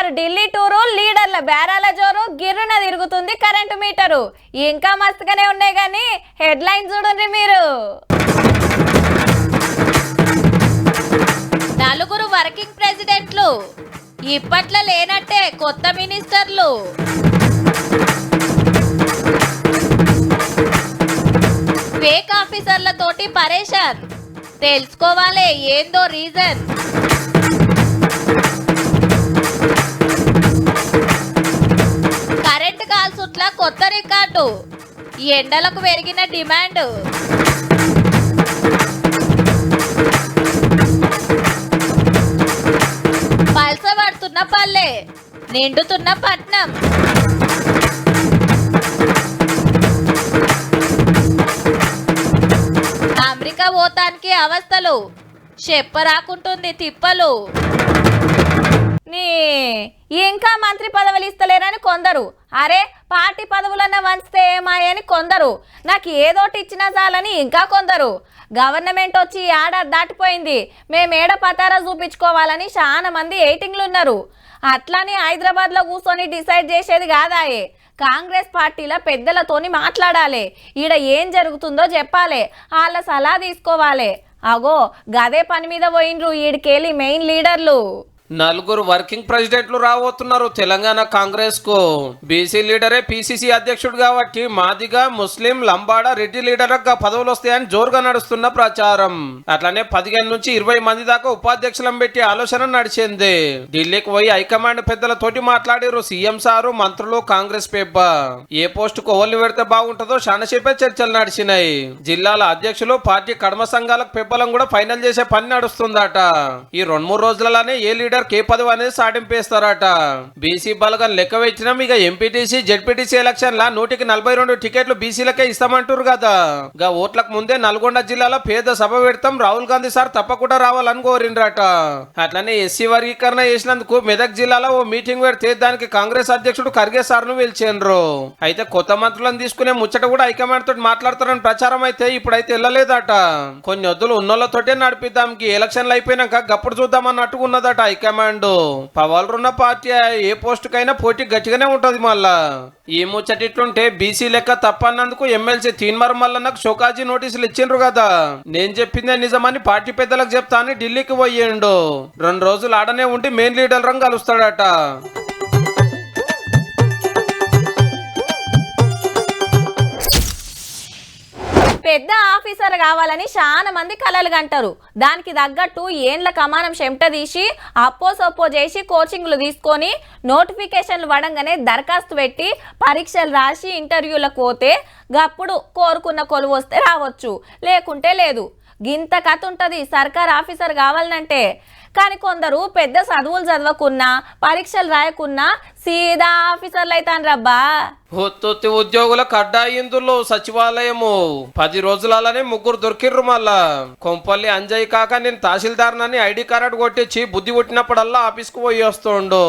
KCR Delhi tour, లీడర్ల బేరాల జోరు, గిర్రున తిరుగుతుంది కరెంటు మీటరు. ఇంకా మస్తుగానే ఉన్నాయి కానీ హెడ్లైన్ చూడండి మీరు. నలుగురు వర్కింగ్ ప్రెసిడెంట్లు, ఇప్పట్లో లేనట్టే కొత్త మినిస్టర్లు. ఫేక్ ఆఫీసర్లతోటి పరేషాన్, తెలుసుకోవాలి ఏందో రీజన్. కరెంట్ కాల్సుట్ల కొత్త రికార్డు, ఈ ఎండలకు పెరిగిన డిమాండ్. పల్సబడుతున్న పల్లె, నిండుతున్న పట్నం. అమెరికా పోతానికి అవస్థలు, చెప్పరాకుంటుంది తిప్పలు. ఇంకా మంత్రి పదవులు ఇస్తలేరని కొందరు, అరే పార్టీ పదవులన్న వంచితే ఏమాయని కొందరు, నాకు ఏదోటి ఇచ్చినా చాలని ఇంకా కొందరు. గవర్నమెంట్ వచ్చి ఏడాది దాటిపోయింది, మేమేడ పతారా చూపించుకోవాలని చాలా మంది ఎయిటింగ్లు ఉన్నారు. అట్లానే హైదరాబాద్లో కూర్చొని డిసైడ్ చేసేది కాదాయే, కాంగ్రెస్ పార్టీల పెద్దలతోని మాట్లాడాలి, ఈడ ఏం జరుగుతుందో చెప్పాలి, వాళ్ళ సలహా తీసుకోవాలి. అగో గదే పని మీద పోయిండ్రు ఈడికెళ్ళి మెయిన్ లీడర్లు. నలుగురు వర్కింగ్ ప్రెసిడెంట్లు రాబోతున్నారు తెలంగాణ కాంగ్రెస్ కు. బీసీ లీడరే పిసిసి అధ్యక్షుడు కాబట్టి మాదిగా, ముస్లిం, లంబాడ, రెడ్డి లీడర్గా పదవులు వస్తాయని జోరుగా నడుస్తున్న ప్రచారం. అట్లానే 15 నుంచి 20 మంది దాకా ఉపాధ్యక్షులను పెట్టి ఆలోచన నడిచింది. ఢిల్లీకి పోయి హైకమాండ్ పెద్దలతోటి మాట్లాడారు సీఎం సారు, మంత్రులు, కాంగ్రెస్ పెబ్బ. ఏ పోస్టుకు ఓళ్ళు పెడితే బాగుంటుందో శానసేపే చర్చలు నడిచినాయి. జిల్లాల అధ్యక్షులు, పార్టీ కడమ సంఘాలకు పెబ్బలం కూడా ఫైనల్ చేసే పని నడుస్తుందట. ఈ 2-3 రోజులలోనే ఏ లీడర్ కే పదవి అనేది సాటింపేస్తారట. బీసీ బలగం లెక్క వేసినాం, ఇక ఎంపీటీసీ, జెడ్పీటీసీ ఎలక్షన్ల 142 టికెట్లు బీసీలకే ఇస్తామంటారు కదా. గా ఓట్లకు ముందే నల్గొండ జిల్లాలో పేద సభ పెడతాం, రాహుల్ గాంధీ సార్ తప్పకుండా రావాలని కోరిండ్రట. అట్లనే ఎస్సీ వర్గీకరణ చేసినందుకు మెదక్ జిల్లాలో ఓ మీటింగ్ పెడితే దానికి కాంగ్రెస్ అధ్యక్షుడు ఖర్గే సార్ ను పిలిచేండ్రు. అయితే కొత్త మంత్రులను తీసుకునే ముచ్చట కూడా హైకమాండ్ తోటి మాట్లాడతారని ప్రచారం అయితే ఇప్పుడైతే వెళ్ళలేదట. కొన్ని వద్దులు ఉన్నోళ్ళతోటే నడిపిద్దాం, ఎలక్షన్లు అయిపోయినాక గప్పుడు చూద్దామన్నట్టుగా ఉన్నదట హైకమాండ్. పవర్లున్న పార్టీ ఏ పోస్ట్ కైనా పోటీ గట్టిగానే ఉంటది. మళ్ళా ఈ ముచ్చటిట్లుంటే బీసీ లెక్క తప్పన్నందుకు ఎమ్మెల్సీ తీన్మర్ మల్లన్నకు షోకాజీ నోటీసులు ఇచ్చిండ్రు కదా. నేను చెప్పిందే నిజమని పార్టీ పెద్దలకు చెప్తా అని ఢిల్లీకి పోయిండు. 2 రోజులు ఆడనే ఉండి మెయిన్ లీడర్ రంగు కలుస్తాడట. పెద్ద ఆఫీసర్ కావాలని చాలా మంది కలలు కంటారు. దానికి తగ్గట్టు ఏండ్ల కమానం చెమట తీసి అప్పో చేసి కోచింగ్లు తీసుకొని నోటిఫికేషన్లు పడంగానే దరఖాస్తు పెట్టి పరీక్షలు రాసి ఇంటర్వ్యూలకు పోతే గప్పుడు కోరుకున్న కొలువు వస్తే రావచ్చు, లేకుంటే లేదు. గింత కథ ఉంటుంది సర్కార్ ఆఫీసర్ కావాలంటే. కానీ కొందరు పెద్ద చదువులు చదవకున్నా, పరీక్షలు రాయకున్నా సీదా ఆఫీసర్లు అవుతాను రబ్బా. ఒత్తొత్తి ఉద్యోగులకు అడ్డాయిందులో సచివాలయము 10 రోజులనే 3 దొరికిర్రు. మళ్ళా కొంపల్లి అంజయ్ కాక నేను తహసీల్దార్నని ఐడి కార్డు కొట్టించి బుద్ధి పుట్టినప్పుడల్లా ఆఫీస్కు పోయి వస్తుండు.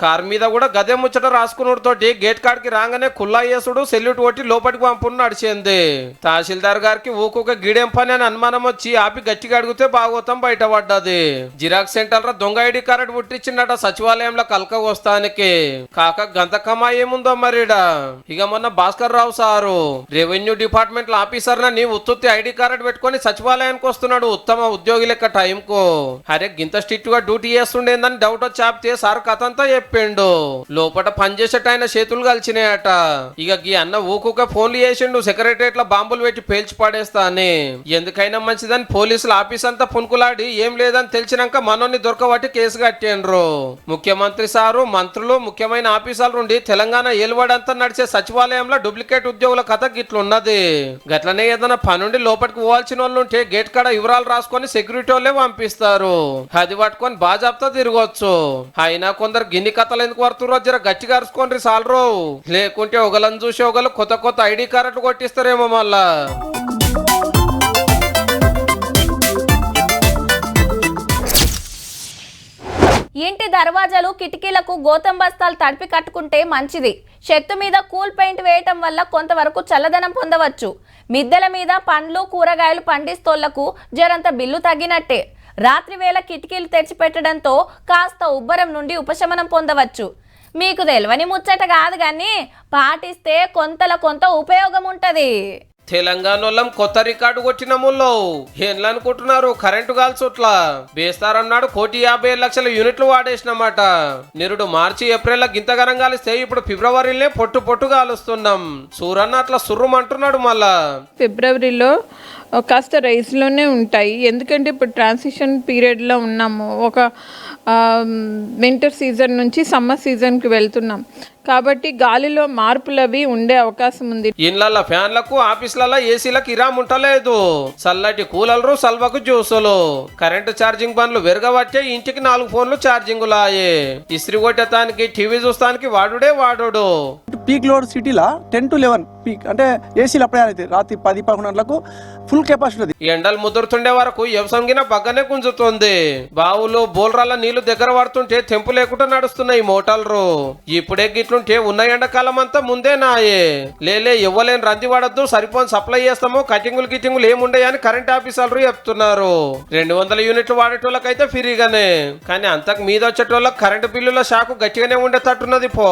కార్ మీద కూడా గదే ముచ్చట రాసుకున్నతోటి గేట్ కాడికి రాగానే కుల్లా చేసుడు, సెల్యూట్ కొట్టి లోపలికి పంపుడు నడిచింది. తహసీల్దార్ గారికి ఊకొక గిడేం పని అని అనుమానం వచ్చి ఆపి గట్టిగా అడిగితే భాగవతం బయటపడ్డది. జిరాక్స్ సెంటర్ లో దొంగ ఐడి కార్డు పుట్టించిండట సచివాలయంలో కలక వస్తానికి. కాక గంత కమా ఏముందో మరిడా. ఇక మొన్న Bhaskar Rao sir revenue department officer ని ఉత్తుత్తి ఐడి కార్డు పెట్టుకుని సచివాలయానికి వస్తున్నాడు ఉత్తమ ఉద్యోగి లెక్క టైంకు. అరే గింత స్ట్రిక్ట్ గా డ్యూటీ చేస్తుండేందని డౌట్ వచ్చి ఆపితే సార్ కథ అంతా చెప్పిండు. లోపల పనిచేసేట ఆయన చేతులు కలిసినాయట. ఇక గీ అన్న ఊకుక ఫోన్లు చేసిండు సెక్రటరియట్ లో బాంబులు పెట్టి పేల్చి పడేస్తా అని. ఎందుకైనా మంచిదని పోలీసులు ఆఫీస్ అంతా పునుకులాడి ఏం లేదని తెలిసినాక మనోని దొరకబట్టి కేసు కట్టిండ్రు. ముఖ్యమంత్రి సారు, మంత్రులు, ముఖ్యమైన ఆఫీసర్లు ఉండి తెలంగాణ ఏలువాడంతా నడిచే సచివాలయంలో డూప్లికేట్ ఉద్యోగుల కథ గిట్లున్నది. గట్లనే ఏదైనా పనుండి లోపలికి పోవాల్సిన వాళ్ళు ఉంటే గేట్ కాడ వివరాలు రాసుకొని సెక్యూరిటీ వాళ్ళే పంపిస్తారు. అది పట్టుకొని బాజాబ్తా తిరగొచ్చు. అయినా కొందరు గిన్ని కథలు ఎందుకు పడుతుర్రో జర గట్టిగా అరుచుకోండి సాలరు, లేకుంటే ఒకళ్ళని చూసి ఒకళ్ళు కొత్త ఐడి కార్డులు కొట్టిస్తారేమో మళ్ళా. ఇంటి దర్వాజాలు, కిటికీలకు గోతం బస్తాలు తడిపి కట్టుకుంటే మంచిది. చెట్టు మీద కూల్ పెయింట్ వేయటం వల్ల కొంతవరకు చల్లదనం పొందవచ్చు. మిద్దెల మీద పండ్లు, కూరగాయలు పండిస్తోళ్లకు జరంత బిల్లు తగ్గినట్టే. రాత్రి వేళ కిటికీలు తెరిచిపెట్టడంతో కాస్త ఉబ్బరం నుండి ఉపశమనం పొందవచ్చు. మీకు తెలియని ముచ్చట కాదు కానీ పాటిస్తే కొంత ఉపయోగం ఉంటది. తెలంగాణలో కొత్త రికార్డు కొట్టిన ముల్లో ఏండ్లు అనుకుంటున్నారు, కరెంటు గాల్చోట్ల బేస్తారన్నాడు 1,50,00,000 యూనిట్లు వాడేసినమాట. నిరుడు మార్చి ఏప్రిల్ గింతగనం గాలిస్తే ఇప్పుడు ఫిబ్రవరిలోనే పొట్టు గాలుస్తున్నాం. సూరన్న అట్లా సుర్రుమంటున్నాడు. మళ్ళా ఫిబ్రవరిలో కాస్త రైజ్లోనే ఉంటాయి, ఎందుకంటే ఇప్పుడు ట్రాన్సిషన్ పీరియడ్లో ఉన్నాము. ఒక వింటర్ సీజన్ నుంచి సమ్మర్ సీజన్కి వెళ్తున్నాం కాబట్టి గాలిలో మార్పులు అవి ఉండే అవకాశం ఉంది. ఇళ్ళ ఫ్యాన్లకు ఆఫీసులలో ఏసీలకు ఇరామ్ ఉంటలేదు. చల్లటి కూలర్లు సల్వకు జ్యూసులు కరెంటు ఛార్జింగ్ బండ్లు వెరగబట్టే ఇంటికి 4 ఫోన్లు ఛార్జింగులు ఆయే. ఇస్త్రీ కొట్టేతానికి టీవీ చూస్తానికి వాడు పీక్ లోడ్ సిటీలా 10 to 11 పీక్ అంటే ఏసీలు అప్పుడే అయితే రాత్రి 10-11 గంటలకు ఫుల్ కెపాసిటీ. ఎండలు ముదురుతుండే వరకు ఎవసంగిన బగ్గనే గుంజుతుంది. బావులు బోల్రాల నీళ్లు దగ్గర పడుతుంటే తెంపు లేకుండా నడుస్తున్నాయి మోటార్లు. ఇప్పుడే గిట్లుంటే ఉన్న ఎండాకాలం అంతా ముందే నాయే. లేలే ఇవ్వలేని రంది వాడద్దు, సరిపోని సప్లై చేస్తాము, కటింగులు ఏముండయని కరెంట్ ఆఫీసర్లు చెప్తున్నారు. 200 యూనిట్లు వాడేటోళ్ళకైతే ఫ్రీగానే, కానీ అంతకు మీద వచ్చేటోళ్ళకి కరెంటు బిల్లుల షాకు గట్టిగానే ఉండేటట్టున్నది పో.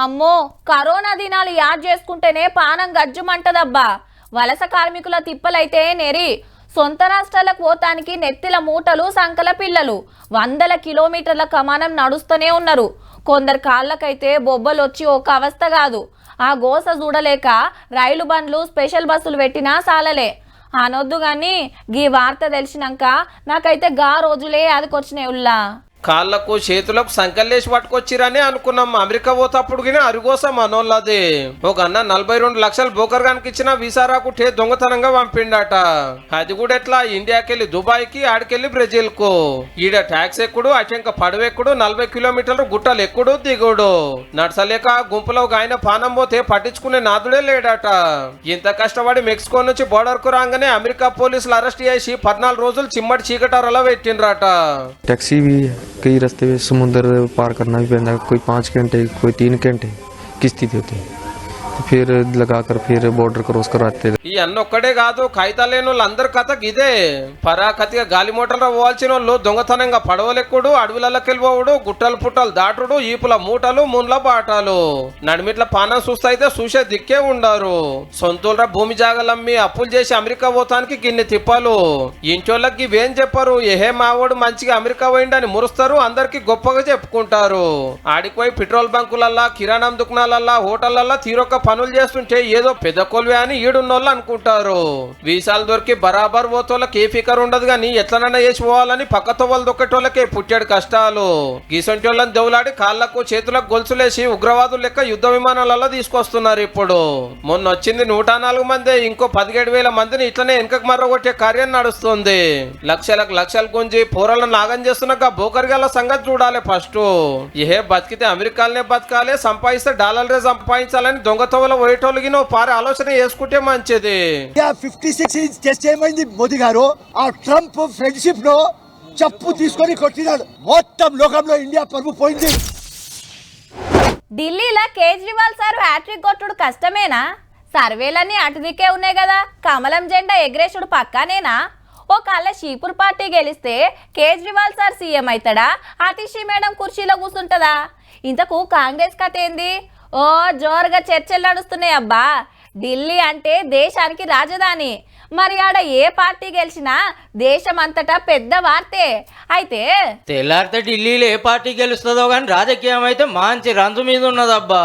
అమ్మో, కరోనా దినాలు యాద్ చేసుకుంటేనే పానం గజ్జుమంటదబ్బా. వలస కార్మికుల తిప్పలైతే నెరి. సొంత రాష్ట్రాలకు పోతానికి నెత్తిల మూటలు సంకల పిల్లలు 100 కిలోమీటర్ల కమానం నడుస్తూనే ఉన్నారు. కొందరు కాళ్ళకైతే బొబ్బలు వచ్చి ఒక అవస్థ కాదు. ఆ గోస చూడలేక రైలు బండ్లు స్పెషల్ బస్సులు పెట్టినా సాలలే అనొద్దు. గాని గీ వార్త తెలిసినాక నాకైతే గా రోజులే అదికొచ్చినాయి. ఉల్లా కాళ్లకు చేతులకు సంకల్లేసి పట్టుకొచ్చిరని అనుకున్నాం. అమెరికా పోతప్పుడు అరిగోస మనోళ్ళది. ఒక అన్న 42 లక్షలు బోకర్ గానికి ఇచ్చిన వీసా రాకుంటే దొంగతనంగా పంపిండట. అది కూడా ఎట్లా, ఇండియాకెళ్ళి దుబాయ్కి, ఆడికెళ్ళి బ్రెజిల్ కు. ఈడ ట్యాక్స్ ఎక్కుడు, అటెంక పడవెక్కుడు, 40 కిలోమీటర్లు గుట్టలు ఎక్కుడు దిగుడు. నడసలేక గుంపులో ఆయన పానం పోతే పట్టించుకునే నాదుడే లేడట. ఇంత కష్టపడి మెక్సికో నుంచి బోర్డర్ కు రాగానే అమెరికా పోలీసులు అరెస్ట్ చేసి 14 రోజులు చిమ్మటి చీకటారలో పెట్టిండ్రట. टैक्सी भी कई रास्ते में समुद्र पार करना भी पैदा, कोई 5 घंटे कोई 3 घंटे की स्थिति होती है, तो फिर लगाकर फिर बॉर्डर क्रॉस करवाते. ఈ అన్నొక్కడే కాదు, కాగితాలు లేని వాళ్ళు అందరి కథ ఇదే. పరాకతిగా గాలి మోటార్లో పోవాల్సిన వాళ్ళు దొంగతనంగా పడవలెక్కుడు, అడవిలకెళ్ళిపోవుడు, గుట్టలు పుట్టలు దాటుడు, ఈపుల మూటలు, ముండ్ల బాటాలు. నడిమిట్ల పానం చూస్తే చూసే దిక్కే ఉండారు. సొంతూళ్ళ భూమి జాగలమ్మి అప్పులు చేసి అమెరికా పోతానికి గిన్నె తిప్పాలు. ఇంటోళ్ళకి ఇవేం చెప్పరు. ఏహే మావోడు మంచిగా అమెరికా పోయిండని మురుస్తారు, అందరికి గొప్పగా చెప్పుకుంటారు. ఆడిపోయి పెట్రోల్ బంకులల్లా, కిరాణం దుకాణాలల్లా, హోటళ్లల్లా తీరొక్క పనులు చేస్తుంటే ఏదో పెద్ద కొలువే అని ఈడున్నోళ్ళు అనుకుంటారు. వీసాలు దొరికి బరాబర్ పోతోళ్ళకి ఏ ఫికర్ ఉండదు గాని ఎట్లనన్నా వేసి పోవాలని పక్కతో వాళ్ళు దొక్కేటోళ్ళకే పుట్టాడు కష్టాలు. గీసొంటోళ్ళని దౌలాడి కాళ్లకు చేతులకు గొలుసులేసి ఉగ్రవాదులు లెక్క యుద్ధ విమానాలలో తీసుకొస్తున్నారు. ఇప్పుడు మొన్న వచ్చింది 104 మంది, ఇంకో 17,000 మందిని ఇట్లనే వెనకకు మర్రగొట్టే కార్యం నడుస్తుంది. లక్షలు గుంజి పోరలను నాగం చేస్తున్నాక బోకరిగాల సంగతి చూడాలి ఫస్ట్. ఏ బతికితే అమెరికాలనే బతకాలి, సంపాదిస్తే డాలర్లే సంపాదించాలని దొంగతోవల పోయేటోళ్ళకి నువ్వు పారే ఆలోచన చేసుకుంటే మంచిది. 56 టెస్ట్ చేయమైంది మోదీ గారు. ఆ ట్రంప్ ఫ్రెండ్షిప్ లో చెప్పు తీసుకొని కొట్టినాడు. మొత్తం లోకంలో ఇండియా పరువు పోయింది. ఢిల్లీలో కేజ్రీవాల్ సార్ హ్యాట్రిక్ కొట్టుడు కష్టమేనా? సర్వేలన్నీ అటు దిక్కే ఉన్నాయి కదా. కమలం జెండా ఎగరేసుడు పక్కానేనా? ఒకవేళ షీపూర్ పార్టీ గెలిస్తే కేజ్రీవాల్ సార్ సీఎం అవుతాడా? అతిషి మేడం కుర్చీలో కూర్చుంటుందా? ఇంతకు కాంగ్రెస్ కథ ఏంది? ఓ జోరుగా చర్చలు నడుస్తున్నాయి అబ్బా. ఢిల్లీ అంటే దేశానికి రాజధాని. మరి ఆడ ఏ పార్టీ గెలిచినా దేశం అంతటా పెద్ద వార్తే. అయితే తెల్లారితే ఢిల్లీలో ఏ పార్టీ గెలుస్తుందో కానీ రాజకీయం అయితే మంచి రంజు మీద ఉన్నదబ్బా.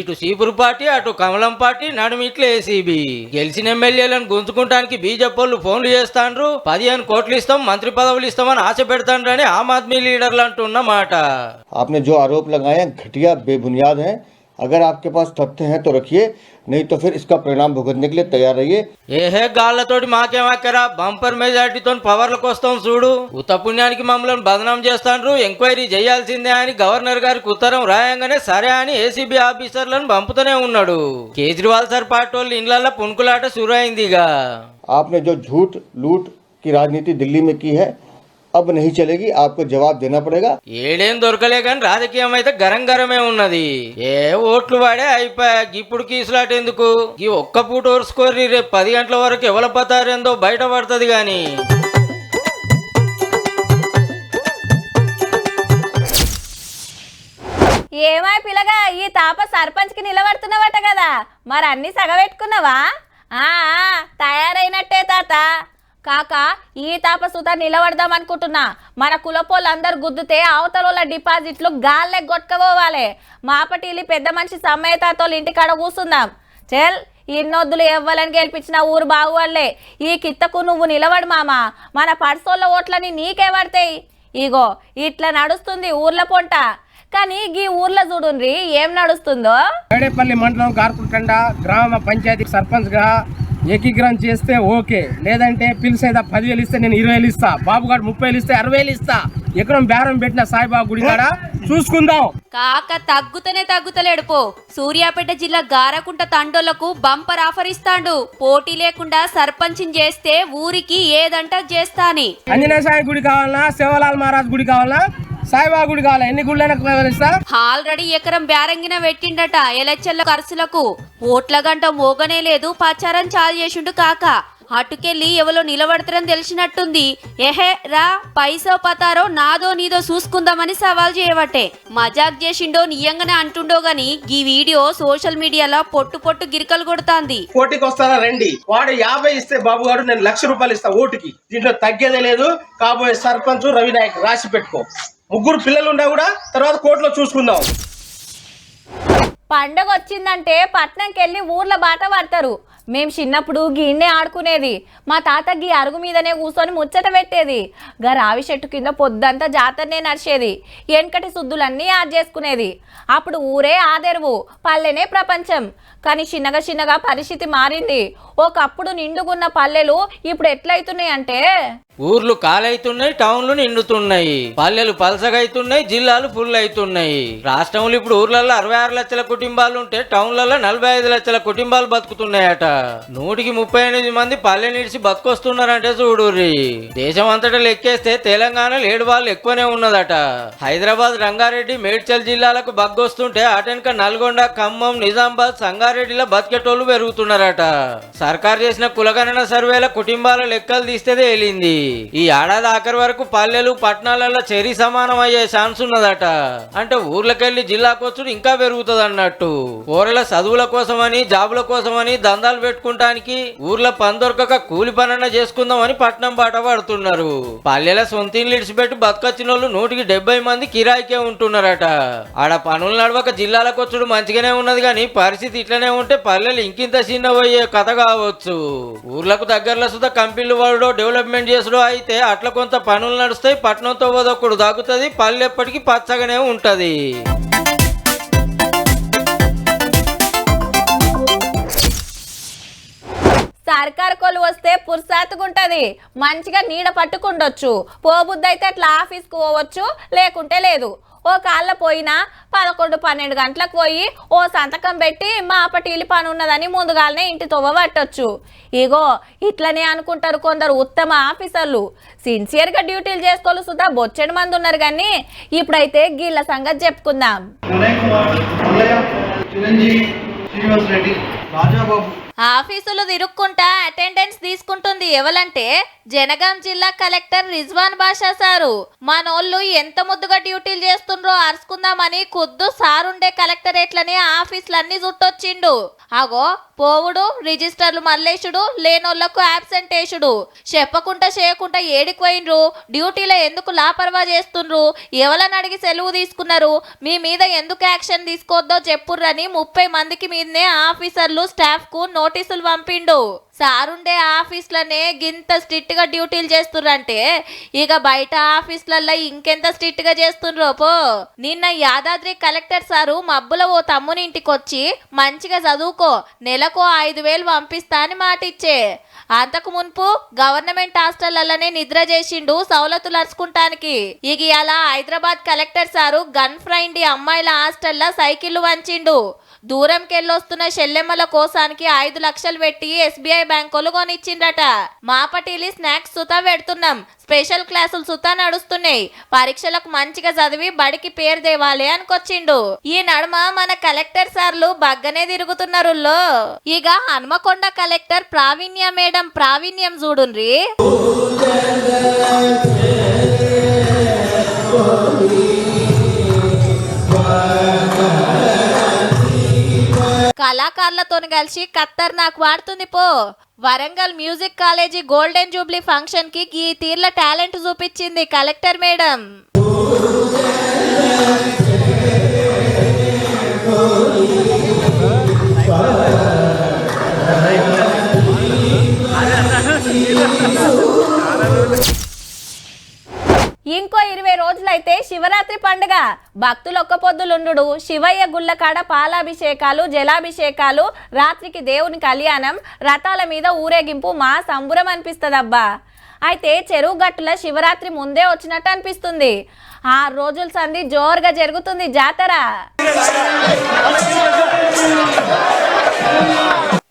ఇటు సీపూర్ పార్టీ, అటు కమలం పార్టీ, నడుమిట్ల ఏసీబీ. గెలిచిన ఎమ్మెల్యేలను గుంజుకుంటానికి బీజేపీ వాళ్ళు ఫోన్లు చేస్తాండ్రు. 15 కోట్లు ఇస్తాం, మంత్రి పదవులు ఇస్తామని ఆశ పెడతాండ్రని ఆమ్ ఆద్మీ లీడర్లు అంటున్నమాట. आपने जो आरोप लगाए हैं घटिया बेबुनियाद हैं. अगर आपके पास तथ्य हैं तो रखिए, नहीं तो फिर इसका परिणाम भुगतने के लिए तैयार रहिए. ఏహే గాళ్ళతోటి మాకేమక్కరా, బంపర్ మెజార్టీతో పవర్లకు వస్తాం చూడు. ఉత్త పుణ్యానికి మమ్మల్ని బదనాం చేస్తాండ్రు, ఎంక్వైరీ చేయాల్సిందే అని గవర్నర్ గారికి ఉత్తరం రాయంగానే సరే అని ఏసీబీ ఆఫీసర్లను పంపుతూనే ఉన్నాడు. కేజ్రీవాల్ సార్ పార్టీ వాళ్ళు ఇండ్లల్లో పుణుకులాట సురైందిగా. आपने जो झूठ लूट की राजनीति दिल्ली में की है, अब नहीं चलेगी, आपको जवाब देना पड़ेगा। ఏడేం దొరకలే కానీ రాజకీయం అయితే గరం గరమే ఉన్నది. ఏ ఓట్లు వాడే అయిపోయా, ఇప్పుడు కీసులాట ఎందుకు? ఈ ఒక్క పూట ఓర్చుకోర్రి, రేపు 10 గంటల వరకు ఎవల పతారేందో బయట పడుతుంది గాని. ఏమై పిల్లగా ఈ తాప సర్పంచ్కి నిలబడుతున్నావట కదా, మరి అన్ని సగబెట్టుకున్నావా? తయారైనట్టే తాత. కాక ఈ తాప సుత నిలబడదాం అనుకుంటున్నా. మన కులపోళ్ళందరూ గుద్దుతే అవతల డిపాజిట్లు గాల్లే కొట్టుకపోవాలి. మాపటిల్లి పెద్ద మనిషి సమ్మయ్యతాతోళ్ళ ఇంటికాడ కూర్చుందాం. చెల్ ఇన్నొద్దులు ఎవ్వాలని గెలిపించిన ఊరు బాగువాళ్లే. ఈ కిత్తకు నువ్వు నిలబడు మామ, మన పర్సోళ్ళ ఓట్లని నీకే పడతాయి. ఇగో ఇట్లా నడుస్తుంది ఊర్ల పొంట. కానీ ఈ ఊర్లో చూడుండ్రి ఏం నడుస్తుందో. మేడేపల్లి మండలం కార్పుకండ గ్రామ పంచాయతీ సర్పంచ్ గా ఏకీకరణ చేస్తే ఓకే, లేదంటే పిలిచేదా 10,000 ఇస్తే నేను 20,000 ఇస్తా, బాబుగాడు 30,000 ఇస్తే 60,000 ఇస్తా. ఎకరం బేరం పెట్టిన సాయిబాబు గుడి కాడ చూసుకుందాం. కాక తగ్గుతలేడు పో. సూర్యాపేట జిల్లా గారకుంట తండోళ్లకు బంపర్ ఆఫర్ ఇస్తాండు. పోటీ లేకుండా సర్పంచ్ని చేస్తే ఊరికి ఏదంటా చేస్తాని. ఆంజనేయ సాయి గుడి కావాలన్నా, శివలాల్ మహారాజ్ గుడి కావాలన్నా, సాయిబాబా గుడి కావాలా, ఎన్ని గుళ్ళైనా ఆల్రెడీ ఎకరం బేరంగిన పెట్టిండట ఎలక్షన్ల ఖర్చులకు. ఓట్ల గంట మోగనే లేదు, ప్రచారం చాలు చేసిండు కాక. అటుకెళ్ళి ఎవరో నిలబడతారని తెలిసినట్టుంది. ఏహే రా, పైసో పతారో నాదో నీదో చూసుకుందామని సవాల్ చేయబట్టే. మజాక్ చేసిండో నియంగానే అంటుండో గాని ఈ వీడియో సోషల్ మీడియాలో పొట్టు గిరికలు కొడుతాంది. పోటీకి వస్తారా రండి, వాడు 50 ఇస్తే బాబుగాడు నేను 1,00,000 రూపాయలు ఇస్తా ఓటుకి. దీంట్లో తగ్గేదే లేదు. కాబోయే సర్పంచ్ రవినాయక్ రాసి పెట్టుకో. 3 పిల్లలు ఉన్నా కూడా తర్వాత కోర్టులో చూసుకుందాం. పండగ వచ్చిందంటే పట్నంకి వెళ్ళి ఊర్ల బాట పడతారు. మేము చిన్నప్పుడు గిన్నె ఆడుకునేది. మా తాత గీ అరుగు మీదనే కూర్చొని ముచ్చట పెట్టేది. గా రావి చెట్టు కింద పొద్దంతా జాతరనే నడిచేది. వెనకటి శుద్ధులన్నీ యాడ్ చేసుకునేది. అప్పుడు ఊరే ఆదెరువు, పల్లెనే ప్రపంచం. కానీ చిన్నగా పరిస్థితి మారింది. ఒకప్పుడు నిండుగున్న పల్లెలు ఇప్పుడు ఎట్లయితున్నాయి అంటే, ఊర్లు కాలైతున్నాయి, టౌన్లు నిండుతున్నాయి, పల్లెలు పలసగైతున్నాయి, జిల్లాలు ఫుల్ అవుతున్నాయి. రాష్ట్రంలో ఇప్పుడు ఊర్లలో 66 లక్షల కుటుంబాలు ఉంటే టౌన్లలో 45 లక్షల కుటుంబాలు బతుకుతున్నాయట. 138 మంది పల్లె నిడిచి బతుకొస్తున్నారంటే చూడుర్రి. దేశం అంతటా లెక్కేస్తే తెలంగాణలో 7 వాళ్ళు ఎక్కువనే ఉన్నదట. హైదరాబాద్, రంగారెడ్డి, మేడ్చల్ జిల్లాలకు బగ్గొస్తుంటే అటెనక నల్గొండ, ఖమ్మం, నిజామాబాద్, సంగారెడ్డిలో బతికేటోళ్లు పెరుగుతున్నారట. సర్కారు చేసిన కులగణన సర్వేల కుటుంబాల లెక్కలు తీస్తే తేలింది. ఈ ఏడాది ఆఖరి వరకు పల్లెలు పట్టణాలలో చెరి సమానం అయ్యే ఛాన్స్ ఉన్నదట. అంటే ఊర్లకెళ్లి జిల్లాకొచ్చుడు ఇంకా పెరుగుతుంది అన్నట్టు. ఊర్ల చదువుల కోసమని, జాబుల కోసమని దందాలు పెట్టుకుంటానికి ఊర్ల పని దొరకక కూలి పనన్నా చేసుకుందామని పట్నం బాట పడుతున్నారు. పల్లెల సొంతిండ్లు ఇడిచిపెట్టి బతకొచ్చిన వాళ్ళు 170 మంది కిరాయికే ఉంటున్నారట. ఆడ పనులు నడవక జిల్లాలకు వచ్చుడు మంచిగానే ఉన్నది కానీ పరిస్థితి ఇట్లనే ఉంటే పల్లెలు ఇంకింత చిన్నవయ్యే కథ కావచ్చు. ఊర్లకు దగ్గరలో సుధా కంపెనీలు వాడో డెవలప్మెంట్ చేసుడో అయితే అట్లా కొంత పనులు నడుస్తాయి, పట్టణంతో వదొక్కడు దాగుతుంది, పల్లె ఎప్పటికీ పచ్చగానే ఉంటది. సర్కారు కొలు వస్తే పుర్సాతుకుంటది, మంచిగా నీడ పట్టుకుండొచ్చు. పోబుద్ది అయితే అట్లా ఆఫీస్కి పోవచ్చు, లేకుంటే లేదు. ఓ కాళ్ళ పోయినా 11-12 గంటలకు పోయి ఓ సంతకం పెట్టి మా అప్పటిల్లి పని ఉన్నదని ముందుగానే ఇంటి తొవ్వ పట్టొచ్చు. ఇగో ఇట్లనే అనుకుంటారు కొందరు ఉత్తమ ఆఫీసర్లు. సిన్సియర్గా డ్యూటీలు చేసుకోవాలి సుధా బొచ్చెడు మంది ఉన్నారు. కానీ ఇప్పుడైతే గీళ్ళ సంగతి చెప్పుకుందాం. ఆఫీసులు తిరుక్కుంటా అటెండెన్స్ తీసుకుంటుంది ఎవలంటే జనగాం జిల్లా కలెక్టర్ రిజ్వాన్ బాషా సారు. మనోళ్ళు ఎంత ముద్దుగా డ్యూటీలు చేస్తుండ్రో అరుచుకుందామని ఖుద్దు సారుండే కలెక్టరేట్లని ఆఫీసులన్నీ చుట్టొచ్చిండు. అగో పోవుడు, రిజిస్టర్లు మల్లేషుడు, లేనోళ్లకు యాబ్సెంట్ వేసుడు, చెప్పకుండా చేయకుండా ఏడిపోయినరు, డ్యూటీలో ఎందుకు లాపర్వా చేస్తుండ్రు, ఎవలని అడిగి సెలవు తీసుకున్నారు, మీ మీద ఎందుకు యాక్షన్ తీసుకోవద్దో చెప్పుర్రని 30 మందికి మీదనే ఆఫీసర్లు స్టాఫ్ కు నోటీసులు పంపిండు. సారుండే ఆఫీసులనే గింత స్ట్రిక్ట్ గా డ్యూటీలు చేస్తుర్రంటే ఇక బయట ఆఫీసులలో ఇంకెంత స్ట్రిక్ట్ గా చేస్తుండ్రో పో. నిన్న యాదాద్రి కలెక్టర్ సారు మబ్బుల ఓ తమ్ముని ఇంటికి వచ్చి మంచిగా చదువుకో, నెలకు 5,000 పంపిస్తా అని మాటిచ్చే. అంతకు మున్పు గవర్నమెంట్ హాస్టళ్లనే నిద్ర చేసిండు సౌలతులు అరుచుకుంటానికి. ఇక అలా Hyderabad collector sir gun friend అమ్మాయిల హాస్టల్లో సైకిళ్లు వంచిండు. దూరంకెళ్ళొస్తున్న షెల్లెమ్మల కోసానికి 5 లక్షలు పెట్టి SBI బ్యాంకోలు కొనిచ్చిండట. మాపటీలి స్నాక్స్ సుతా పెడుతున్నాం, స్పెషల్ క్లాసులు సుతా నడుస్తున్నాయి, పరీక్షలకు మంచిగా చదివి బడికి పేరు దేవాలి అనుకొచ్చిండు. ఈ నడుమ మన కలెక్టర్ సార్లు బగ్గనే తిరుగుతున్నారు. ఇక హన్మకొండ కలెక్టర్ ప్రావీణ్య మేడం ప్రావీణ్యం చూడుండ్రి. కళాకారులతో కలిసి కత్తర్ నాకు వాడుతుంది పో. Warangal music college golden Jubilee function కి ఈ తీర్ల టాలెంట్ చూపించింది కలెక్టర్ మేడం. ఇంకో 20 రోజులైతే శివరాత్రి పండుగ. భక్తులు ఒక్క పొద్దులుండు, శివయ్య గుళ్ళకాడ పాలాభిషేకాలు, జలాభిషేకాలు, రాత్రికి దేవుని కళ్యాణం, రథాల మీద ఊరేగింపు మా సంబురం అనిపిస్తుందబ్బా. అయితే చెరువు గట్టుల శివరాత్రి ముందే వచ్చినట్టు అనిపిస్తుంది. 6 రోజుల సంధి జోరుగా జరుగుతుంది జాతర.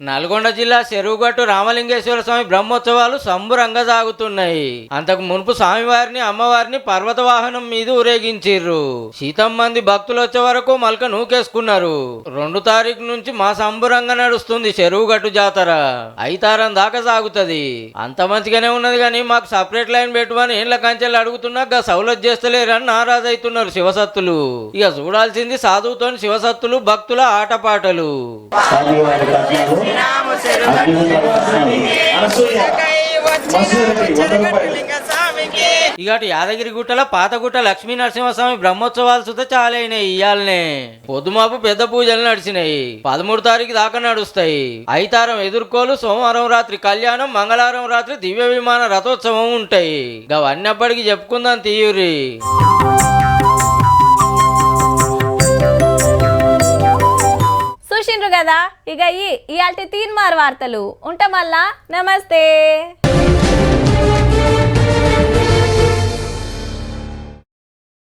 నల్గొండ జిల్లా చెరువుగట్టు రామలింగేశ్వర స్వామి బ్రహ్మోత్సవాలు సంబురంగా సాగుతున్నాయి. అంతకు మునుపు స్వామివారిని అమ్మవారిని పర్వత వాహనం మీద ఊరేగించిర్రు. శీతం మంది భక్తులు వచ్చే వరకు మల్క నూకేసుకున్నారు. 2 తారీఖు నుంచి మా సంబురంగా నడుస్తుంది చెరువుగట్టు జాతర. 5 తారం దాకా సాగుతుంది. అంత మంచిగానే ఉన్నది కానీ మాకు సపరేట్ లైన్ పెట్టుమని ఏళ్ళ కంచెలు అడుగుతున్నా సౌలత్ చేస్తలేరని నారాజు అవుతున్నారు శివసత్తులు. ఇక చూడాల్సింది సాధువుతోని శివసత్తులు భక్తుల ఆటపాటలు. ఇక యాదగిరి గుట్టల పాతగుట్ట లక్ష్మీ నరసింహస్వామి బ్రహ్మోత్సవాలు సుత చాలైనాయి. ఇయాలనే పొద్దుమాపు పెద్ద పూజలు నడిచినాయి. 13 తారీఖు దాకా నడుస్తాయి. 5 తారం ఎదుర్కోలు, సోమవారం రాత్రి కళ్యాణం, మంగళవారం రాత్రి దివ్య విమాన రథోత్సవం ఉంటాయి. అవన్నీ అప్పటికి చెప్పుకుందాం తీయురి. చూసిండ్రు కదా, ఇక ఇయాల్టి తీన్మార్ వార్తలు ఉంటా. మళ్ళా నమస్తే.